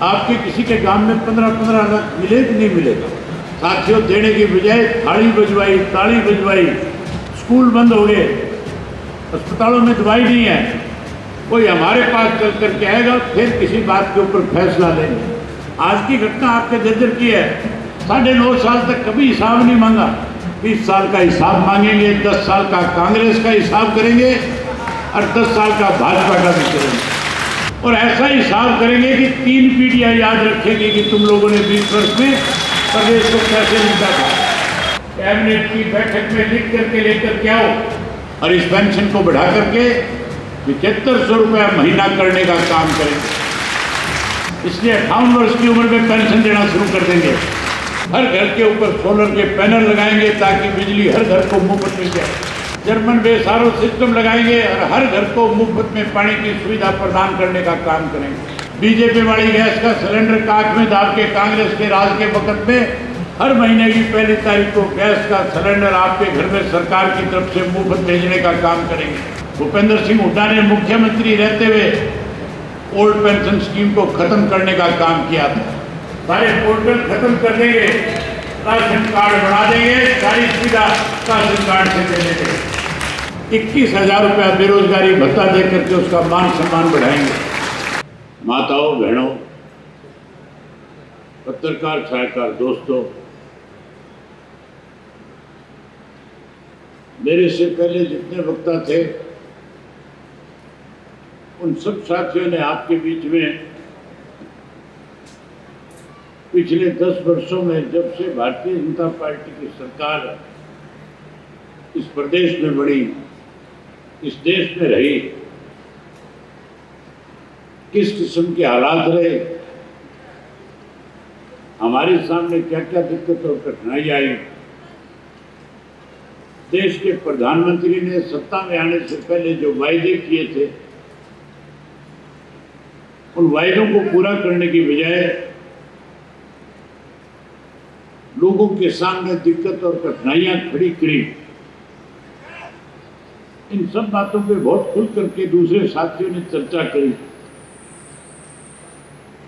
आपके किसी के गांव में 15-15 लाख मिले कि नहीं मिलेगा? साथियों, देने की बजाय थाली बजवाई, ताली बजवाई, स्कूल बंद हो गए, अस्पतालों में दवाई नहीं है। कोई हमारे पास चल करके आएगा, फिर किसी बात के ऊपर फैसला लेंगे। आज की घटना आपके जर्जर की है। 9.5 साल तक कभी हिसाब नहीं मांगा। 20 साल का हिसाब मांगेंगे, 10 साल का कांग्रेस का हिसाब करेंगे और 10 साल का भाजपा का भी करेंगे। और ऐसा हिसाब करेंगे कि 3 पीढ़ियां याद रखेंगे कि तुम लोगों ने 20 वर्ष में प्रदेश को कैसे लूटा था। कैबिनेट की बैठक में लिख करके लेकर के आओ और इस पेंशन को बढ़ा करके 7500 रुपया महीना करने का काम करेंगे। इसलिए 58 वर्ष की उम्र में पेंशन देना शुरू कर देंगे। हर घर के ऊपर सोलर के पैनल लगाएंगे ताकि बिजली हर घर को मुफ्त मिल जाए। जर्मन बेसारो सिस्टम लगाएंगे और हर घर को मुफ्त में पानी की सुविधा प्रदान करने का काम करेंगे। बीजेपी वाली गैस का सिलेंडर काट में दाब के कांग्रेस के राज के वक्त में हर महीने की 1 तारीख को गैस का सिलेंडर आपके घर में सरकार की तरफ से मुफ्त भेजने का काम करेंगे। भूपेंद्र सिंह हुड्डा ने मुख्यमंत्री रहते हुए ओल्ड पेंशन स्कीम को खत्म करने का काम किया था। सारे पोर्टल खत्म कर देंगे, राशन कार्ड बना देंगे, सारी सुविधा राशन कार्ड से दे देंगे। 21,000 रुपया बेरोजगारी भत्ता दे करके उसका मान सम्मान बढ़ाएंगे। माताओं, बहनों, पत्रकार छायाकार दोस्तों, मेरे से पहले जितने वक्ता थे उन सब साथियों ने आपके बीच में पिछले 10 वर्षों में, जब से भारतीय जनता पार्टी की सरकार इस प्रदेश में बढ़ी, इस देश में रही, किस किस्म के हालात रहे, हमारे सामने क्या क्या दिक्कत और कठिनाई आई। देश के प्रधानमंत्री ने सत्ता में आने से पहले जो वायदे किए थे, उन वायदों को पूरा करने की बजाय लोगों के सामने दिक्कत और कठिनाइयां खड़ी करी। इन सब बातों पे बहुत खुल करके दूसरे साथियों ने चर्चा करी।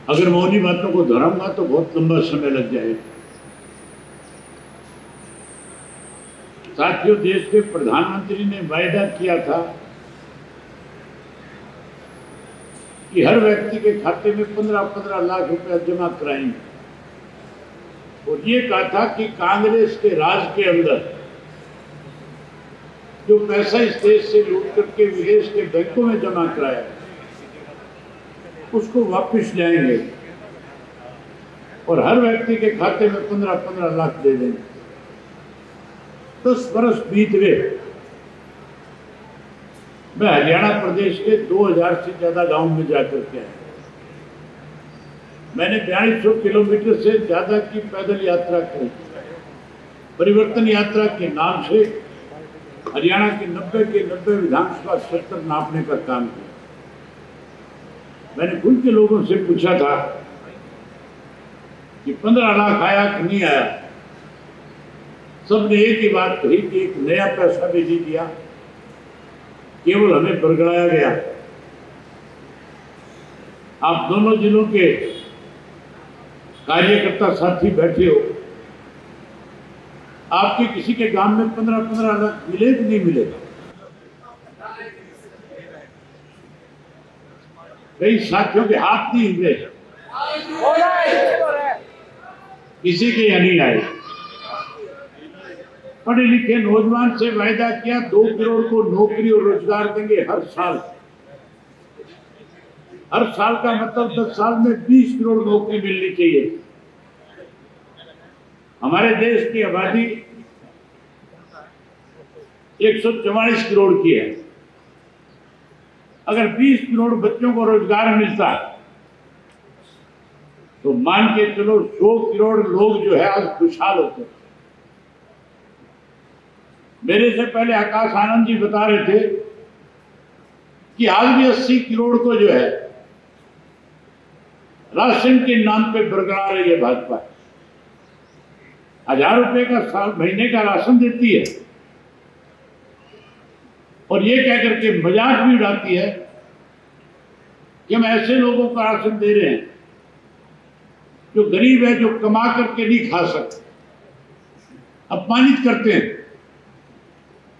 अगर मैं उन्हीं बातों को दोहराऊंगा तो बहुत लंबा समय लग जाएगा। साथियों, देश के प्रधानमंत्री ने वायदा किया था कि हर व्यक्ति के खाते में 15-15 लाख रुपया जमा कराएंगे, और ये कहा था कि कांग्रेस के राज के अंदर जो पैसा इस देश से लूट करके विदेश के बैंकों में जमा कराया उसको वापस लाएंगे और हर व्यक्ति के खाते में 15-15 लाख दे देंगे। 10 वर्ष बीत गए। मैं हरियाणा प्रदेश के 2000 से ज्यादा गांव में जाकर के आया। मैंने 4200 किलोमीटर से ज्यादा की पैदल यात्रा की। परिवर्तन यात्रा के नाम से हरियाणा के 90 विधानसभा क्षेत्र नापने का काम किया। मैंने खुल के लोगों से पूछा था कि 15 लाख आया कि नहीं आया। सबने एक ही बात कही कि एक नया पैसा भी नहीं दिया, केवल हमें बरगड़ाया गया। आप दोनों जिलों के कार्यकर्ता साथी बैठे हो, आपके किसी के गांव में 15-15 लाख मिले कि नहीं मिलेगा? कई साथियों के हाथ नहीं हिल रहे, किसी के यहाँ नहीं आए। पढ़े लिखे नौजवान से वायदा किया 2 करोड़ को नौकरी और रोजगार देंगे हर साल। हर साल का मतलब 10 साल में 20 करोड़ नौकरी मिलनी चाहिए। हमारे देश की आबादी 144 करोड़ की है। अगर 20 करोड़ बच्चों को रोजगार मिलता तो मान के चलो 100 करोड़ लोग जो है आज खुशहाल होते। मेरे से पहले आकाश आनंद जी बता रहे थे कि आज भी 80 करोड़ को जो है राशन के नाम पे बरकरार रही है भाजपा। 1000 रुपए का महीने का राशन देती है और ये कह करके मजाक भी उड़ाती है कि हम ऐसे लोगों को राशन दे रहे हैं जो गरीब है, जो कमा करके नहीं खा सकते, अपमानित करते हैं।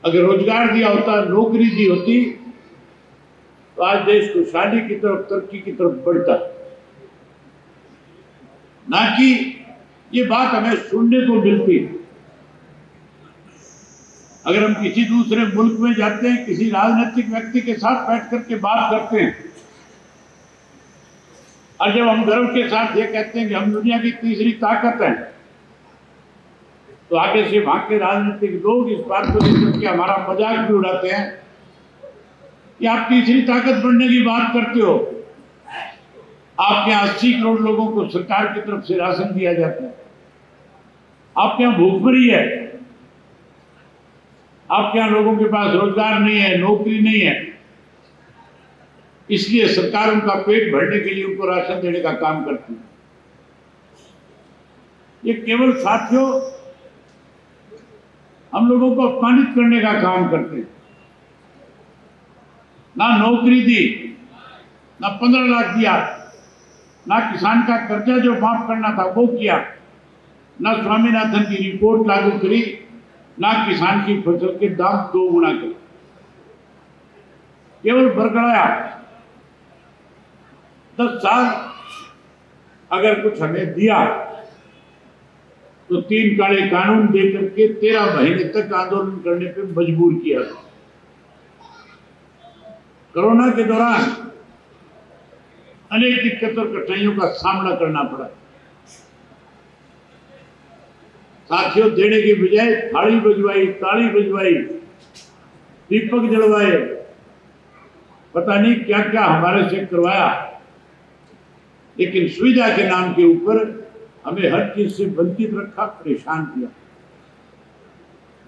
अगर रोजगार दिया होता, नौकरी दी होती, तो आज देश खुशहाली की तरफ, तरक्की की तरफ बढ़ता। ना कि ये बात हमें सुनने को मिलती। अगर हम किसी दूसरे मुल्क में जाते हैं, किसी राजनीतिक व्यक्ति के साथ बैठ करके बात करते हैं, और जब हम गर्व के साथ ये कहते हैं कि हम दुनिया की तीसरी ताकत हैं, तो आगे से वहां के राजनीतिक लोग इस बात को लेकर के हमारा मजाक भी उड़ाते हैं कि आप तीसरी ताकत बनने की बात करते हो। आपके यहाँ 80 करोड़ लोगों को सरकार की तरफ से राशन दिया जाता है, आपके यहाँ भूखमरी है, आपके यहाँ लोगों के पास रोजगार नहीं है, नौकरी नहीं है, इसलिए सरकार उनका पेट भरने के लिए उनको राशन देने का काम करती है। ये केवल साथियों हम लोगों को अपमानित करने का काम करते हैं। ना नौकरी दी, ना 15 लाख दिया, ना किसान का कर्जा जो माफ करना था वो किया, ना स्वामीनाथन की रिपोर्ट लागू करी, ना किसान की फसल के दाम 2 गुना करे, केवल बरगड़ाया। 10 साल अगर कुछ हमें दिया तो 3 काले कानून देकर के 13 महीने तक आंदोलन करने पे मजबूर किया। कोरोना के दौरान अनेक दिक्कतों और कठिनाइयों का सामना करना पड़ा। साथियों, देने की बजाय थाली बजवाई, ताली बजवाई, दीपक जलवाए, पता नहीं क्या क्या हमारे से करवाया, लेकिन सुविधा के नाम के ऊपर हमें हर चीज से वंचित रखा, परेशान किया।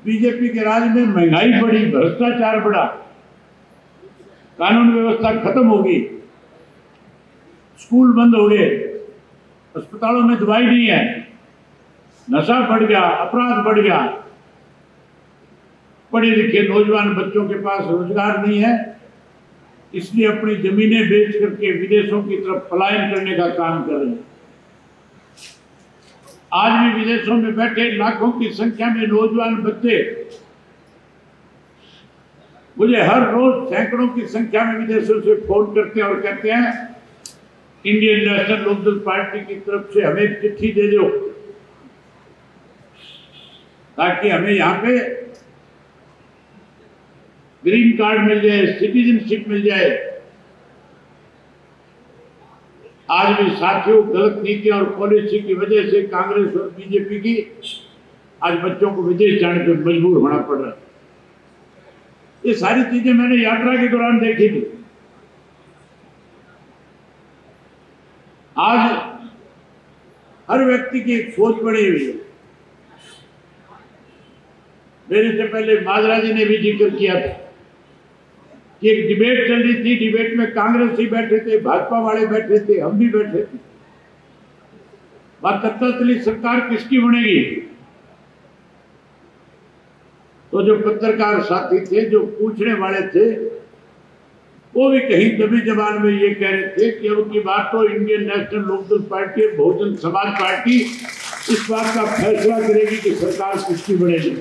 बीजेपी के राज में महंगाई बढ़ी, भ्रष्टाचार बढ़ा, कानून व्यवस्था खत्म हो गई, स्कूल बंद हो गए, अस्पतालों में दवाई नहीं है, नशा बढ़ गया, अपराध बढ़ गया, पढ़े लिखे नौजवान बच्चों के पास रोजगार नहीं है, इसलिए अपनी जमीनें बेच करके विदेशों की तरफ पलायन करने का काम कर रहे हैं। आज भी विदेशों में बैठे लाखों की संख्या में नौजवान बच्चे मुझे हर रोज सैकड़ों की संख्या में विदेशों से फोन करते हैं और कहते हैं इंडियन नेशनल लोकदल पार्टी की तरफ से हमें चिट्ठी दे दो, ताकि हमें यहाँ पे ग्रीन कार्ड मिल जाए, सिटीजनशिप मिल जाए। आज भी साथियों गलत नीति और पॉलिसी की वजह से कांग्रेस और बीजेपी की आज बच्चों को विदेश जाने पर मजबूर होना पड़ रहा है। ये सारी चीजें मैंने यात्रा के दौरान देखी थी। आज हर व्यक्ति की एक सोच बनी हुई है। मेरे से पहले माजरा जी ने भी जिक्र किया था कि एक डिबेट चल रही थी, डिबेट में कांग्रेस ही बैठे थे, भाजपा वाले बैठे थे, हम भी बैठे थे। बात पता चली सरकार किसकी बनेगी, तो जो पत्रकार साथी थे, जो पूछने वाले थे, वो भी कहीं दबी जबान में ये कह रहे थे कि अब की बात तो इंडियन नेशनल लोकदल पार्टी, बहुजन समाज पार्टी इस बात का फैसला करेगी कि सरकार किसकी बनेगी।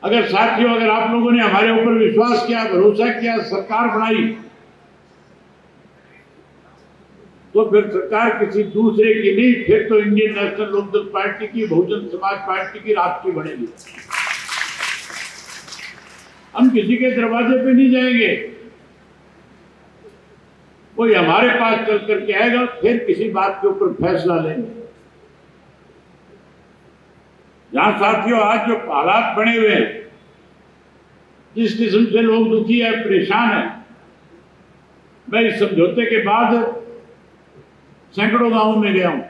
अगर साथियों, अगर आप लोगों ने हमारे ऊपर विश्वास किया, भरोसा किया, सरकार बनाई, तो फिर सरकार किसी दूसरे की नहीं, फिर तो इंडियन नेशनल लोकदल पार्टी की, बहुजन समाज पार्टी की, आपकी बनेगी। हम किसी के दरवाजे पे नहीं जाएंगे, कोई हमारे पास चल करके आएगा, फिर किसी बात के ऊपर फैसला लेंगे। जहां साथियों आज जो हालात बने हुए हैं, जिस किस्म से लोग दुखी है, परेशान है, मैं इस समझौते के बाद सैकड़ों गांवों में गया हूं,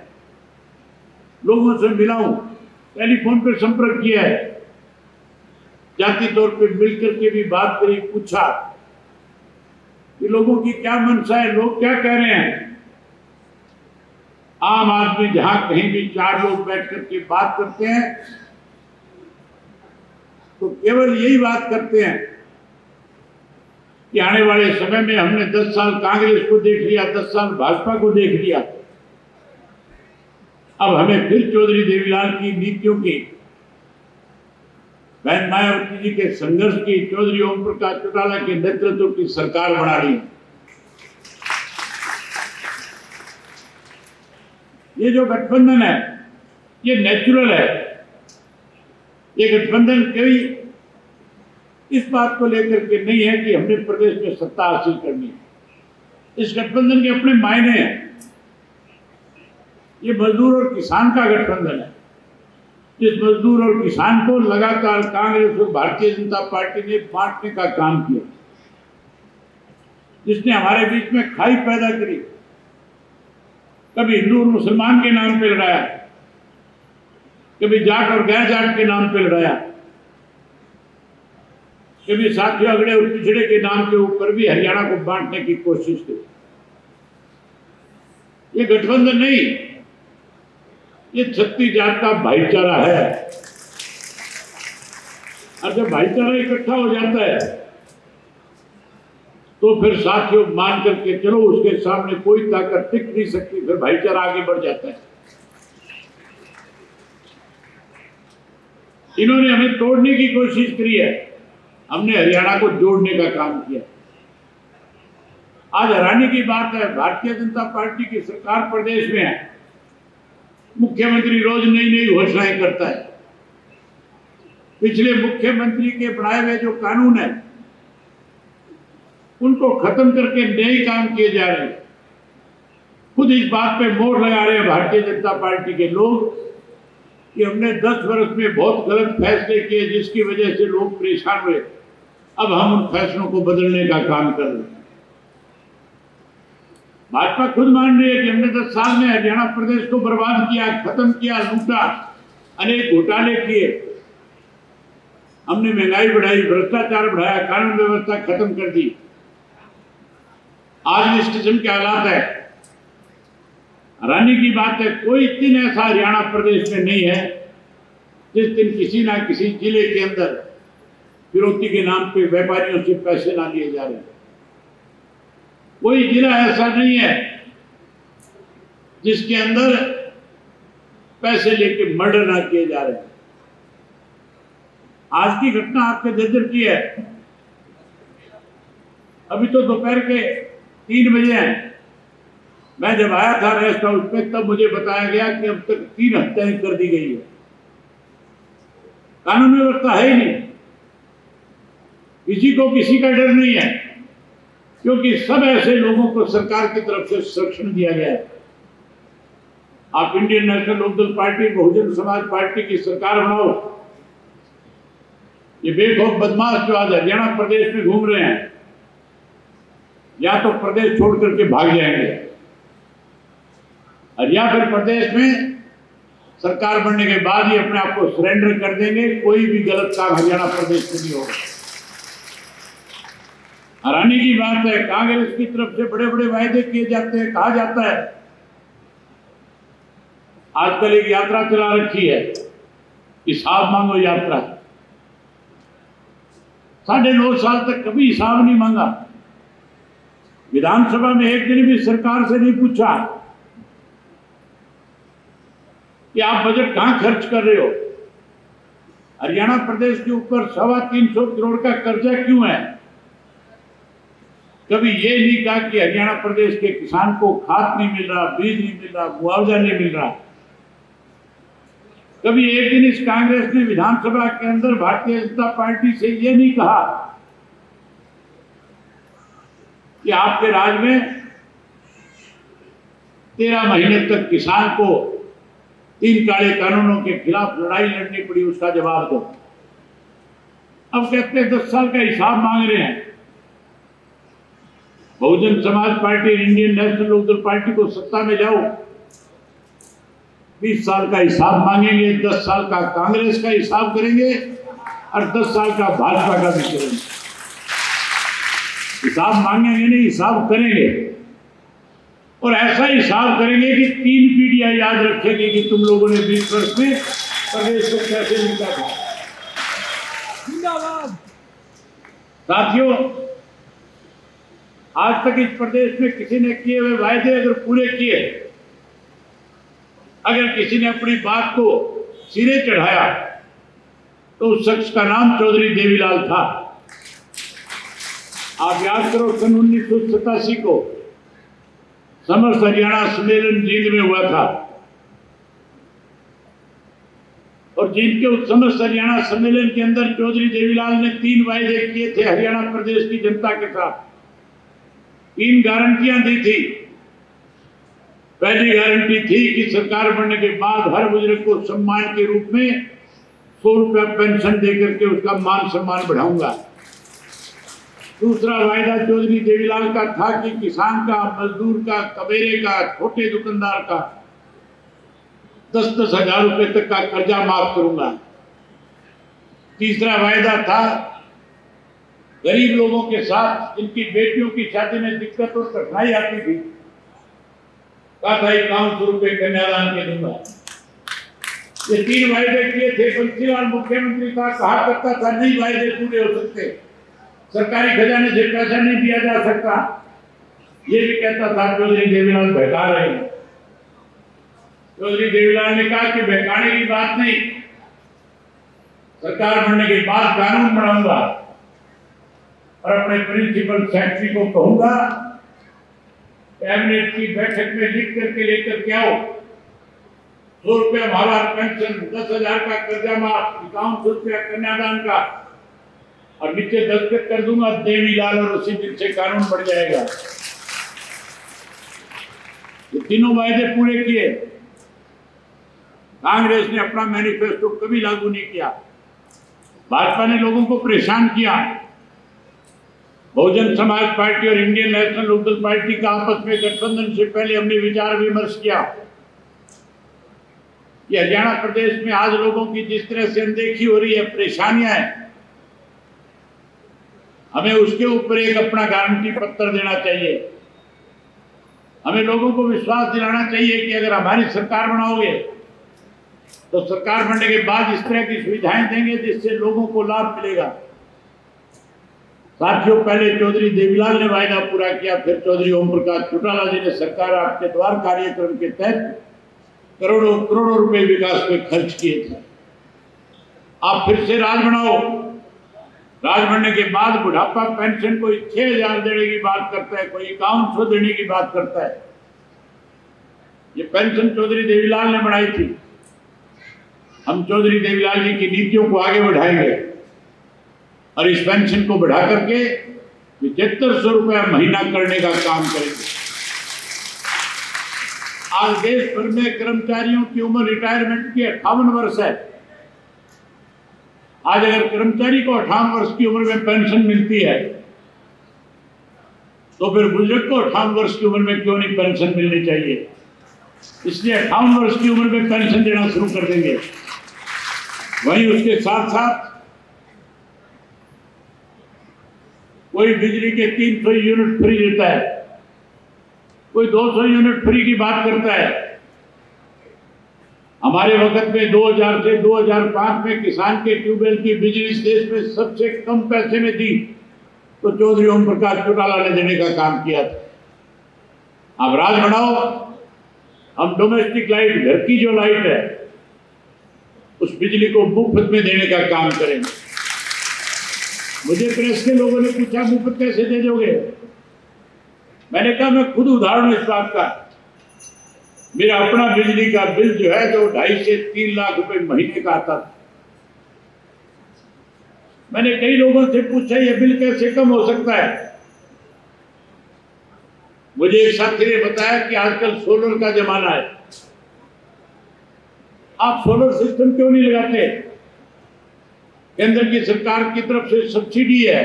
लोगों से मिला हूं, टेलीफोन पर संपर्क किया है, जाति तौर पे मिलकर के भी बात करी, पूछा कि लोगों की क्या मंशा है, लोग क्या कह रहे हैं। आम आदमी जहां कहीं भी 4 लोग बैठ करके बात करते हैं तो केवल यही बात करते हैं कि आने वाले समय में हमने 10 साल कांग्रेस को देख लिया, 10 साल भाजपा को देख लिया, अब हमें फिर चौधरी देवीलाल की नीतियों की, बहन मायावती जी के संघर्ष की, चौधरी ओम प्रकाश चौटाला के नेतृत्व की सरकार बनानी। ये जो गठबंधन है ये नेचुरल है। ये गठबंधन कोई इस बात को लेकर के नहीं है कि हमने प्रदेश में सत्ता हासिल करनी है। इस गठबंधन के अपने मायने हैं। ये मजदूर और किसान का गठबंधन है। जिस मजदूर और किसान को लगातार कांग्रेस और भारतीय जनता पार्टी ने बांटने का काम किया, जिसने हमारे बीच में खाई पैदा करी, कभी हिंदू और मुसलमान के नाम पे लड़ाया, कभी जाट और गैर जाट के नाम पे लड़ाया, कभी साथियों अगड़े और पिछड़े के नाम के ऊपर भी हरियाणा को बांटने की कोशिश की। ये गठबंधन नहीं, ये 36 जात का भाईचारा है। और जब भाईचारा इकट्ठा हो जाता है तो फिर साथियों मान करके चलो, उसके सामने कोई ताकत टिक नहीं सकती, फिर भाईचारा आगे बढ़ जाता है। इन्होंने हमें तोड़ने की कोशिश करी है, हमने हरियाणा को जोड़ने का काम किया। आज हैरानी की बात है, भारतीय जनता पार्टी की सरकार प्रदेश में है, मुख्यमंत्री रोज नई नई घोषणाएं करता है। पिछले मुख्यमंत्री के बनाए हुए जो कानून है उनको खत्म करके नए काम किए जा रहे हैं। खुद इस बात पे मोहर लगा रहे हैं भारतीय जनता पार्टी के लोग कि हमने 10 वर्ष में बहुत गलत फैसले किए, जिसकी वजह से लोग परेशान हुए। अब हम उन फैसलों को बदलने का काम कर रहे हैं। भाजपा खुद मान रही है कि हमने 10 साल में हरियाणा प्रदेश को बर्बाद किया, खत्म किया, लूटा, अनेक घोटाले किए, हमने महंगाई बढ़ाई, भ्रष्टाचार बढ़ाया, कानून व्यवस्था खत्म कर दी। आज इस किस्म के हालात है। हैरानी की बात है, कोई दिन ऐसा हरियाणा प्रदेश में नहीं है जिस दिन किसी ना किसी जिले के अंदर फिरौती के नाम पे व्यापारियों से पैसे ना लिए जा रहे हैं। कोई जिला ऐसा नहीं है जिसके अंदर पैसे लेके मर्डर ना किए जा रहे हैं। आज की घटना आपके जर्जर की है। अभी तो दोपहर के 3 बजे हैं। मैं जब आया था रेस्ट हाउस पे तब मुझे बताया गया कि अब तक 3 हत्याएं कर दी गई है। कानून व्यवस्था है ही नहीं, किसी को किसी का डर नहीं है, क्योंकि सब ऐसे लोगों को सरकार की तरफ से संरक्षण दिया गया है। आप इंडियन नेशनल लोकदल पार्टी, बहुजन समाज पार्टी की सरकार बनाओ, ये बेखौफ बदमाश जो आज हरियाणा प्रदेश में घूम रहे हैं, या तो प्रदेश छोड़ करके भाग जाएंगे और या फिर प्रदेश में सरकार बनने के बाद ही अपने आप को सरेंडर कर देंगे। कोई भी गलत काम हरियाणा प्रदेश में नहीं होगा। हैरानी की बात है, कांग्रेस की तरफ से बड़े बड़े वायदे किए जाते हैं। कहा जाता है आजकल एक यात्रा चला रखी है, हिसाब मांगो यात्रा। 9.5 साल तक कभी हिसाब नहीं मांगा। विधानसभा में एक दिन भी सरकार से नहीं पूछा कि आप बजट कहां खर्च कर रहे हो। हरियाणा प्रदेश के ऊपर 325 करोड़ का कर्जा क्यों है। कभी ये नहीं कहा कि हरियाणा प्रदेश के किसान को खाद नहीं मिल रहा, बीज नहीं मिल रहा, मुआवजा नहीं मिल रहा। कभी एक दिन इस कांग्रेस ने विधानसभा के अंदर भारतीय जनता पार्टी से ये नहीं कहा कि आपके राज में 13 महीने तक किसान को 3 काले कानूनों के खिलाफ लड़ाई लड़नी पड़ी, उसका जवाब दो। अब कहते हैं 10 साल का हिसाब मांग रहे हैं। Bahujan Samaj party, Indian national Lokdal party को सत्ता में जाओ, 20 साल का हिसाब मांगेंगे, 10 साल का कांग्रेस का हिसाब करेंगे और 10 साल का भाजपा का भी करेंगे। हिसाब मांगेंगे नहीं, हिसाब करेंगे। और ऐसा हिसाब करेंगे कि 3 पीढ़ियां याद रखेंगे कि तुम लोगों ने 20 वर्ष में प्रदेश को कैसे लूटा था। साथियों, आज तक इस प्रदेश में किसी ने किए हुए वायदे अगर पूरे किए, अगर किसी ने अपनी बात को सिरे चढ़ाया, तो उस शख्स का नाम चौधरी देवीलाल था। आप याद करो, सन 1987 को समस्त हरियाणा सम्मेलन जींद में हुआ था, और जींद के उस समस्त हरियाणा सम्मेलन के अंदर चौधरी देवीलाल ने 3 वायदे किए थे हरियाणा प्रदेश की जनता के साथ। 3 गारंटियां दी थी। पहली गारंटी थी कि सरकार बनने के बाद हर बुजुर्ग को सम्मान के रूप में 100 रुपया पेंशन देकर के उसका मान सम्मान बढ़ाऊंगा। दूसरा वायदा चौधरी देवीलाल का था कि किसान का, मजदूर का, कबेरे का, छोटे दुकानदार का 10-10 हजार रुपए तक का कर्जा माफ करूंगा। तीसरा वायदा था गरीब लोगों के साथ जिनकी बेटियों की शादी में दिक्कत और कठिनाई आती थी, कहा था 5100 रुपए कन्यादान के दूंगा। ये 3 वायदे किए थे। बंसीलाल मुख्यमंत्री था, कहा करता था नहीं वायदे पूरे हो सकते, सरकारी खजाने से पैसा नहीं दिया जा सकता। ये भी कहता था चौधरी देवीलाल बहका रहे हैं। चौधरी देवीलाल ने कहा कि बहकाने की बात नहीं, सरकार बनने के बाद कानून बनाऊंगा और अपने प्रिंसिपल सेक्रेटरी को कहूंगा कैबिनेट की बैठक में लिख करके लेकर के आओ 100 रुपया माहवार पेंशन, 10,000 का कर्जा माफ, 5100 रुपया कन्यादान का, और नीचे दस्तखत कर दूंगा देवीलाल, और उसी दिन से कानून बढ़ जाएगा। ये तीनों वायदे पूरे किए। कांग्रेस ने अपना मैनिफेस्टो कभी लागू नहीं किया। भाजपा ने लोगों को परेशान किया। बहुजन समाज पार्टी और इंडियन नेशनल लोकदल पार्टी का आपस में गठबंधन से पहले हमने विचार विमर्श किया कि हरियाणा प्रदेश में आज लोगों की जिस तरह से अनदेखी हो रही है, परेशानियां हैं, हमें उसके ऊपर एक अपना गारंटी पत्र देना चाहिए। हमें लोगों को विश्वास दिलाना चाहिए कि अगर हमारी सरकार बनाओगे तो सरकार बनने के बाद इस तरह की सुविधाएं देंगे जिससे लोगों को लाभ मिलेगा। साथियों, पहले चौधरी देवीलाल ने वायदा पूरा किया, फिर चौधरी ओम प्रकाश चौटाला जी ने सरकार आपके द्वार कार्यक्रम के तहत करोड़ों करोड़ों रुपए विकास पे खर्च किए थे। आप फिर से राज बनाओ। राज बनने के बाद बुढ़ापा पेंशन कोई 6,000 देने की बात करता है, कोई 5100 देने की बात करता है। ये पेंशन चौधरी देवीलाल ने बनाई थी। हम चौधरी देवीलाल जी की नीतियों को आगे बढ़ाएंगे और इस पेंशन को बढ़ा करके 7500 रुपया महीना करने का काम करेंगे। आज देश भर में कर्मचारियों की उम्र रिटायरमेंट की 58 वर्ष है। आज अगर कर्मचारी को 58 वर्ष की उम्र में पेंशन मिलती है, तो फिर बुजुर्ग को 58 वर्ष की उम्र में क्यों नहीं पेंशन मिलनी चाहिए? इसलिए 58 वर्ष की उम्र में पेंशन देना शुरू कर देंगे। वहीं उसके साथ साथ कोई बिजली के 300 यूनिट फ्री देता है, कोई 200 यूनिट फ्री की बात करता है। हमारे वक्त में 2000 से 2005 में किसान के ट्यूबवेल की बिजली इस देश में सबसे कम पैसे में दी, तो चौधरी ओम प्रकाश चौटाला ने देने का काम किया था। अब राज बढ़ाओ, हम डोमेस्टिक लाइट, घर की जो लाइट है, उस बिजली को मुफ्त में देने का काम करेंगे। मुझे प्रेस के लोगों ने पूछा मुफ्त कैसे दे दोगे? मैंने कहा मैं खुद उदाहरण इस बात का, मेरा अपना बिजली का बिल जो है जो 2.5 से 3 लाख रुपए महीने का आता था। मैंने कई लोगों से पूछा ये बिल कैसे कम हो सकता है? मुझे एक साथी ने बताया कि आजकल सोलर का जमाना है, आप सोलर सिस्टम क्यों नहीं लगाते? केंद्र की सरकार की तरफ से सब्सिडी है,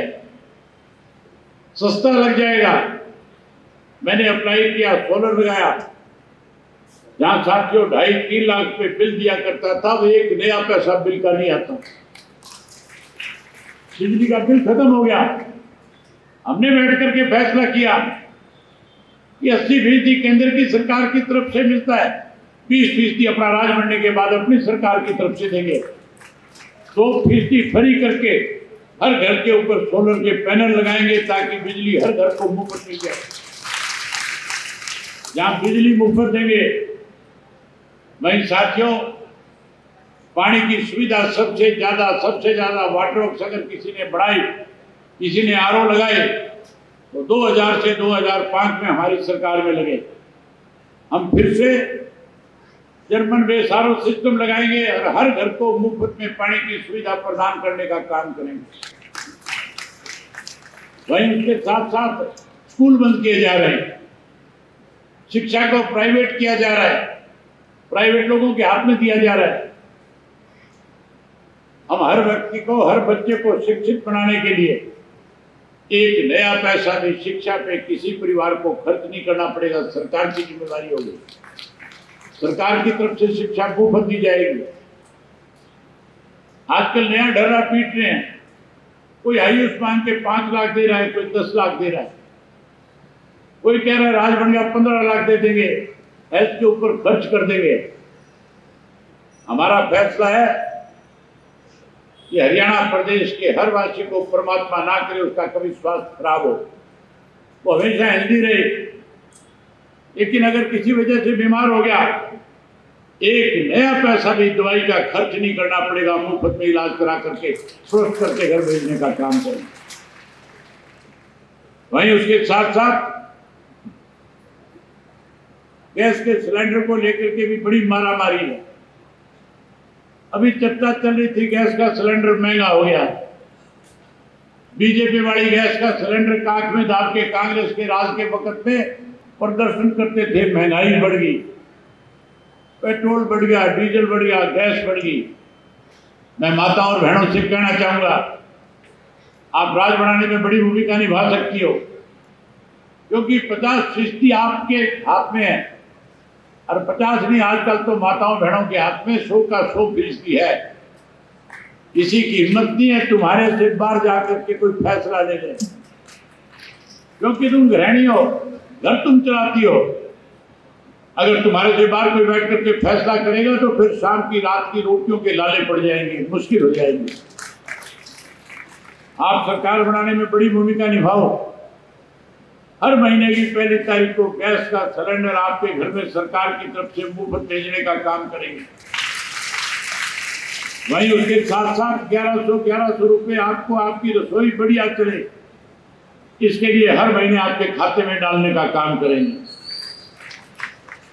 सस्ता लग जाएगा। मैंने अप्लाई किया, सोलर लगाया। जहां साथियों 2.5-3 लाख रुपए बिल दिया करता था, वो 1 नया पैसा बिल का नहीं आता। बिजली का बिल खत्म हो गया। हमने बैठ करके फैसला किया कि 80% केंद्र की सरकार की तरफ से मिलता है, 20% अपना राज बनने के बाद अपनी सरकार की तरफ से देंगे। 2% फ्री करके हर घर के ऊपर सोलर के पैनल लगाएंगे ताकि बिजली हर घर को मुफ्त मिल जाए। जहां बिजली मुफ्त देंगे वहीं साथियों पानी की सुविधा सबसे ज्यादा वाटर वर्क्स अगर किसी ने बढ़ाई, किसी ने आरओ लगाए तो 2000 से 2005 में हमारी सरकार में लगे। हम फिर से जर्मन बेस आरओ सिस्टम लगाएंगे और हर घर को मुफ्त में पानी की सुविधा प्रदान करने का काम करेंगे। वहीं उसके साथ साथ स्कूल बंद किए जा रहे हैं, शिक्षा को प्राइवेट किया जा रहा है, प्राइवेट लोगों के हाथ में दिया जा रहा है। हम हर व्यक्ति को, हर बच्चे को शिक्षित बनाने के लिए एक नया पैसा भी शिक्षा पे किसी परिवार को खर्च नहीं करना पड़ेगा। सरकार की जिम्मेदारी होगी, सरकार की तरफ से शिक्षा मुफ्त दी जाएगी। आजकल नया डरा पीट रहे हैं, कोई आयुष्मान के 5 लाख दे रहा है, कोई 10 लाख दे रहा है, कोई कह रहा है राज बन गया 15 लाख दे देंगे, हेल्थ के ऊपर खर्च कर देंगे। हमारा फैसला है कि हरियाणा प्रदेश के हर वासी को परमात्मा ना करे उसका कभी स्वास्थ्य खराब हो, वो हमेशा हेल्दी रहे। लेकिन अगर किसी वजह से बीमार हो गया, एक नया पैसा भी दवाई का खर्च नहीं करना पड़ेगा, मुफ्त में इलाज करा करके स्वस्थ करके घर भेजने का काम करें। वहीं उसके साथ साथ गैस के सिलेंडर को लेकर के भी बड़ी मारामारी है। अभी चर्चा चल रही थी गैस का सिलेंडर महंगा हो गया। बीजेपी वाली गैस का सिलेंडर काख में दाब के कांग्रेस के राज के वक्त में प्रदर्शन करते थे, महंगाई बढ़ गई, पेट्रोल बढ़ गया, डीजल बढ़ गया, गैस बढ़ गई। मैं माताओं और बहनों से कहना चाहूंगा, आप राज बनाने में बड़ी भूमिका निभा सकती हो, क्योंकि 50% आपके हाथ में है और 50 नहीं, आजकल तो माताओं बहनों के हाथ में 100 का 100% है। किसी की हिम्मत नहीं है तुम्हारे से बाहर जाकर के कोई फैसला ले ले, क्योंकि तुम गृहिणी हो, घर तुम चलाती हो। अगर तुम्हारे से बाहर कोई बैठ करके फैसला करेगा तो फिर शाम की रात की रोटियों के लाले पड़ जाएंगे, मुश्किल हो जाएंगे। आप सरकार बनाने में बड़ी भूमिका निभाओ। हर महीने की 1 तारीख को गैस का सिलेंडर आपके घर में सरकार की तरफ से मुफ्त भेजने का काम करेंगे। वहीं उसके साथ साथ 1100 रुपए आपको आपकी रसोई बढ़िया चले, इसके लिए हर महीने आपके खाते में डालने का काम करेंगे।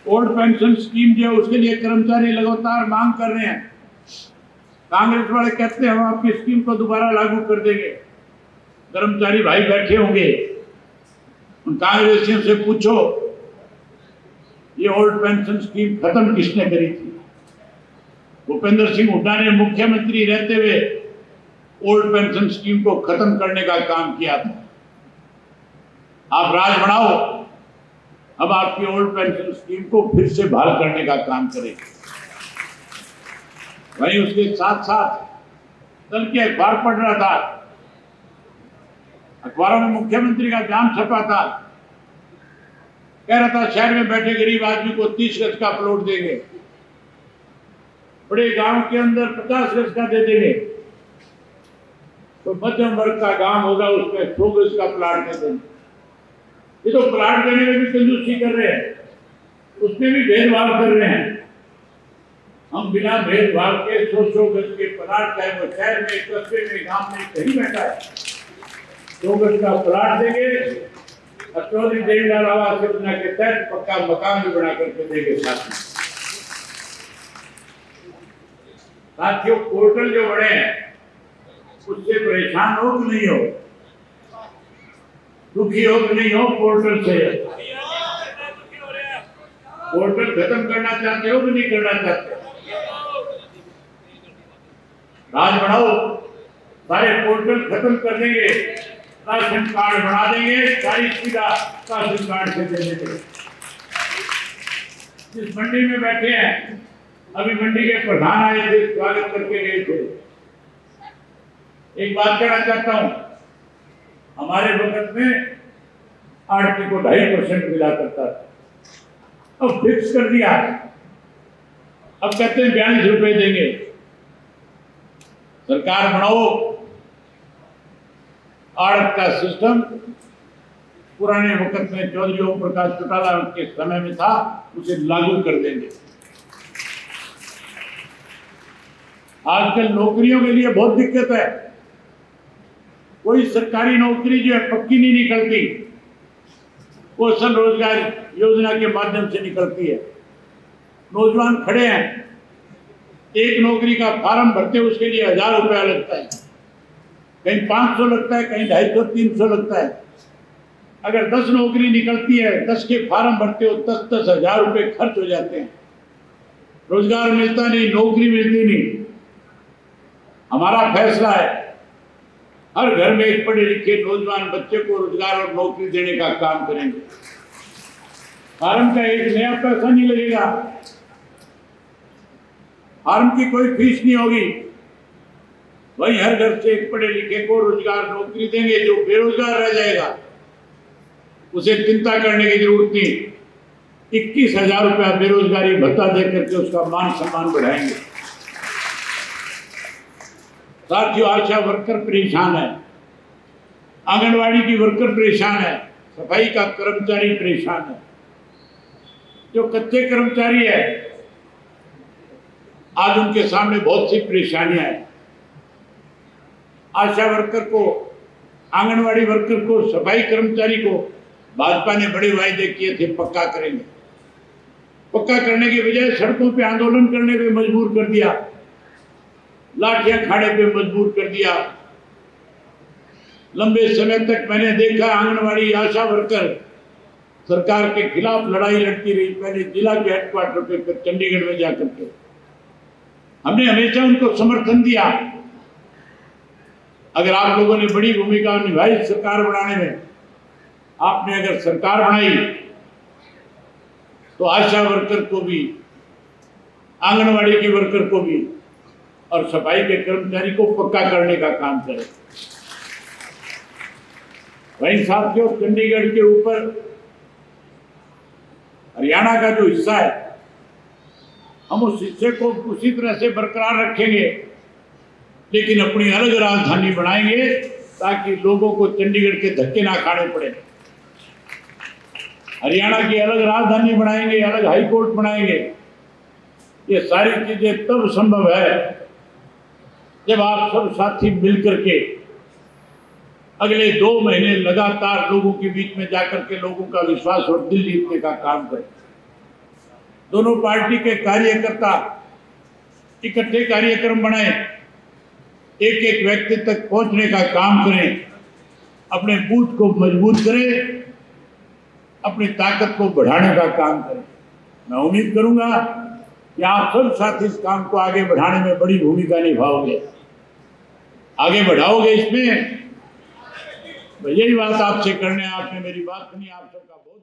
ओल्ड पेंशन स्कीम जो है उसके लिए कर्मचारी लगातार मांग कर रहे हैं। कांग्रेस वाले कहते हैं हम आपकी स्कीम को दोबारा लागू कर देंगे। कर्मचारी भाई बैठे होंगे, उन कांग्रेसियों से पूछो ये ओल्ड पेंशन स्कीम खत्म किसने करी थी? भूपेंद्र सिंह हुड्डा ने मुख्यमंत्री रहते हुए ओल्ड पेंशन स्कीम को खत्म करने का काम किया था। आप राज बढ़ाओ, अब आपकी ओल्ड पेंशन स्कीम को फिर से बहाल करने का काम करेंगे। वहीं उसके साथ साथ कल के अखबार पढ़ रहा था, अखबारों में मुख्यमंत्री का नाम छपा था, कह रहा था शहर में बैठे गरीब आदमी को 30 गज का प्लॉट देंगे, बड़े गांव के अंदर 50 गज का दे देंगे, तो मध्यम वर्ग का गांव होगा उसमें 100 गज का प्लाट दे देंगे। ये तो प्लाट देने में भी कंजूसी कर रहे हैं, उसमें भी भेदभाव कर रहे हैं। हम बिना भेदभाव के 100 गज के प्लाट, चाहे वो शहर में, कस्बे में, गांव में कहीं बैठा है, 100 गज का प्लाट देंगे और चौधरी देवीलाल आवास योजना के तहत पक्का मकान भी बना करके देंगे। साथियों, पोर्टल जो बने हैं उससे परेशान हो कि नहीं हो, दुखी हो कि नहीं हो? पोर्टल से पोर्टल खत्म करना चाहते हो कि नहीं करना चाहते? राज बढ़ाओ, सारे पोर्टल खत्म कर देंगे, राशन कार्ड बना देंगे, सारी सुविधा राशन कार्ड से दे देंगे। जिस मंडी में बैठे हैं, अभी मंडी के प्रधान आए थे, स्वागत करके गए थे। एक बात कहना चाहता हूं, हमारे वक्त में आड़ती को 2.5% मिला करता था, अब फिक्स कर दिया, अब कहते हैं 42 रुपए देंगे। सरकार बनाओ, आड़त का सिस्टम पुराने वक्त में चौधरी ओम प्रकाश चौटाला के समय में था, उसे लागू कर देंगे। आजकल नौकरियों के लिए बहुत दिक्कत है। कोई सरकारी नौकरी जो है पक्की नहीं निकलती, कौशल रोजगार योजना के माध्यम से निकलती है। नौजवान खड़े हैं, एक नौकरी का फार्म भरते उसके लिए 1000 रुपया लगता है, कहीं 500 लगता है, कहीं 250 300 लगता है। अगर 10 नौकरी निकलती है, 10 के फार्म भरते हो, 10 हजार रुपये खर्च हो जाते हैं। रोजगार मिलता नहीं, नौकरी मिलती नहीं। हमारा फैसला है हर घर में एक पढ़े लिखे नौजवान बच्चे को रोजगार और नौकरी देने का काम करेंगे। फार्म का एक नया पैसा नहीं लगेगा, फार्म की कोई फीस नहीं होगी। वही हर घर से एक पढ़े लिखे को रोजगार नौकरी देंगे। जो बेरोजगार रह जाएगा उसे चिंता करने की जरूरत नहीं। 21,000 रुपया बेरोजगारी भत्ता देकर के उसका मान सम्मान बढ़ाएंगे। साथियों, आशा वर्कर परेशान है, आंगनवाड़ी की वर्कर परेशान है, सफाई का कर्मचारी परेशान है। जो कच्चे कर्मचारी है आज उनके सामने बहुत सी परेशानियां हैं। आशा वर्कर को, आंगनवाड़ी वर्कर को, सफाई कर्मचारी को भाजपा ने बड़े वायदे किए थे पक्का करेंगे। पक्का करने के बजाय सड़कों पे आंदोलन करने पे मजबूर कर दिया, लाठियां खाने पे मजबूर कर दिया। लंबे समय तक मैंने देखा आंगनवाड़ी आशा वर्कर सरकार के खिलाफ लड़ाई लड़ती रही, पहले जिला के हेडक्वार्टर पे, फिर चंडीगढ़ में जाकर के। हमने हमेशा उनको समर्थन दिया। अगर आप लोगों ने बड़ी भूमिका निभाई सरकार बनाने में, आपने अगर सरकार बनाई तो आशा वर्कर को भी, आंगनवाड़ी की वर्कर को भी और सफाई के कर्मचारी को पक्का करने का काम करें। वहीं साथियों, चंडीगढ़ के ऊपर हरियाणा का जो हिस्सा है, हम उस हिस्से को उसी तरह से बरकरार रखेंगे, लेकिन अपनी अलग राजधानी बनाएंगे ताकि लोगों को चंडीगढ़ के धक्के ना खाने पड़े। हरियाणा की अलग राजधानी बनाएंगे, अलग हाई कोर्ट बनाएंगे। ये सारी चीजें तब संभव है जब आप सब साथी मिलकर के अगले 2 महीने लगातार लोगों के बीच में जाकर के लोगों का विश्वास और दिल जीतने का काम करें। दोनों पार्टी के कार्यकर्ता इकट्ठे कार्यक्रम बनाएं, एक एक व्यक्ति तक पहुंचने का काम करें, अपने बूथ को मजबूत करें, अपनी ताकत को बढ़ाने का काम करें। मैं उम्मीद करूंगा कि आप सब साथी इस काम को आगे बढ़ाने में बड़ी भूमिका निभाओगे, आगे बढ़ाओगे। इसमें यही बात आपसे करने, आपने मेरी बात सुनी, आप सबका बहुत